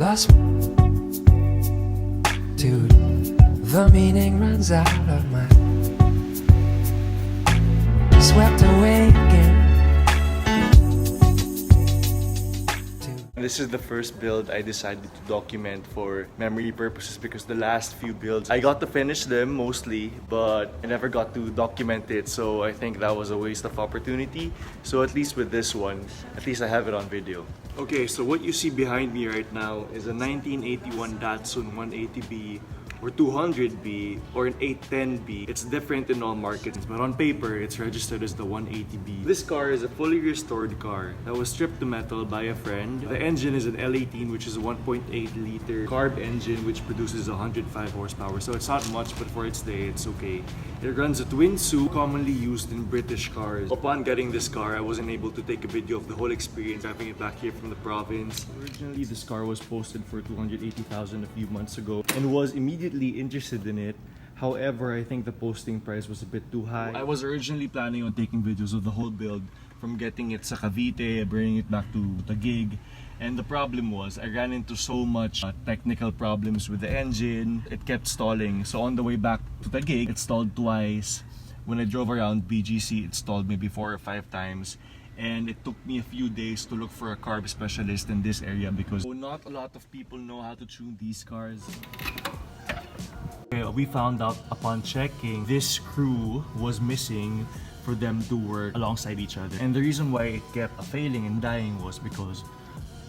lost. Dude, the meaning runs out of my. Swept away again. This is the first build I decided to document for memory purposes because the last few builds, I got to finish them mostly, but I never got to document it, so I think that was a waste of opportunity. So at least with this one, at least I have it on video. Okay, so what you see behind me right now is a 1981 Datsun 180B or 200B or an 810B. It's different in all markets, but on paper, it's registered as the 180B. This car is a fully restored car that was stripped to metal by a friend. The engine is an L18, which is a 1.8-liter carb engine, which produces 105 horsepower. So it's not much, but for its day, it's okay. It runs a twin SU, commonly used in British cars. Upon getting this car, I wasn't able to take a video of the whole experience, driving it back here from the province. Originally, this car was posted for $280,000 a few months ago and was immediately interested in it. However, I think the posting price was a bit too high. I was originally planning on taking videos of the whole build, from getting it sa Cavite, bringing it back to Taguig. And the problem was, I ran into so much technical problems with the engine. It kept stalling. So on the way back to Taguig, it stalled twice. When I drove around BGC, it stalled maybe 4 or 5 times. And it took me a few days to look for a carb specialist in this area because not a lot of people know how to tune these cars. We found out upon checking this screw was missing for them to work alongside each other. And the reason why it kept failing and dying was because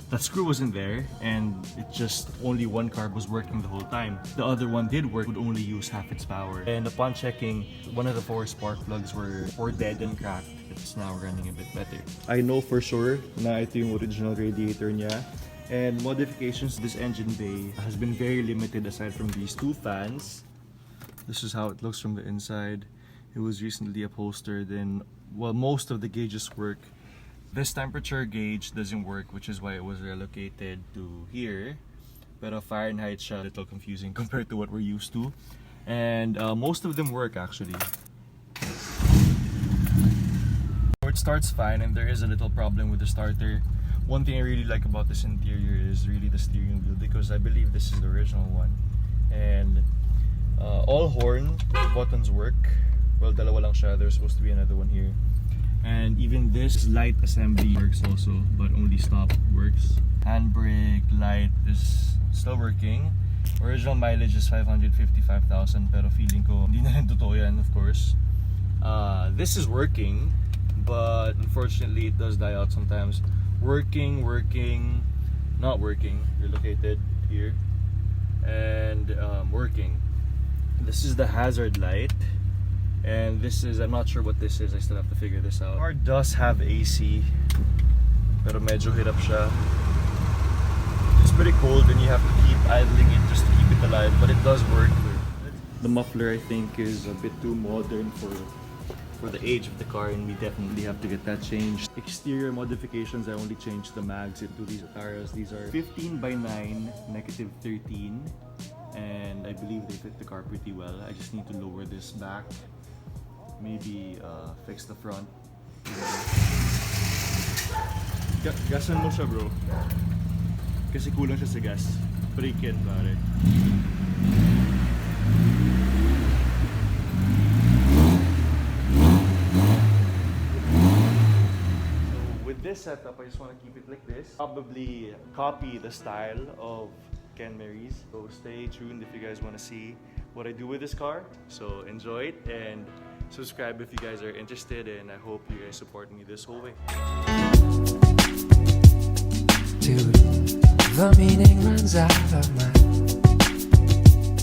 that screw wasn't there and it just only one carb was working the whole time. The other one did work, would only use half its power. And upon checking, one of the 4 spark plugs were dead and cracked. It's now running a bit better. I know for sure na ito yung original radiator niya. And modifications to this engine bay has been very limited aside from these 2 fans. This is how it looks from the inside. It was recently upholstered and well, most of the gauges work. This temperature gauge doesn't work, which is why it was relocated to here. Pero Fahrenheit siya, a little confusing compared to what we're used to. And most of them work actually. It starts fine and there is a little problem with the starter. One thing I really like about this interior is really the steering wheel because I believe this is the original one. And all horn buttons work. Well, dalawa lang siya. There's supposed to be another one here. And even this light assembly works also, but only stop works. Handbrake, light is still working. Original mileage is 555,000 pero feeling ko hindi na rin totoo yan, of course. This is working, but unfortunately it does die out sometimes. Working, not working. Relocated here. And working. This is the hazard light. And this is, I'm not sure what this is, I still have to figure this out. The car does have AC, pero medyo hirap siya. It's pretty cold and you have to keep idling it just to keep it alive, but it does work. The muffler I think is a bit too modern for the age of the car and we definitely have to get that changed. Exterior modifications, I only changed the mags into these Ataras. These are 15x9, -13, and I believe they fit the car pretty well. I just need to lower this back. Maybe fix the front. Gasan mo siya bro. Kasi kulang siya sa gas. Brake it pare. So with this setup, I just want to keep it like this. Probably copy the style of Ken Mary's. So stay tuned if you guys want to see what I do with this car. So enjoy it and subscribe if you guys are interested, and I hope you guys support me this whole way. Dude, the meaning runs out of my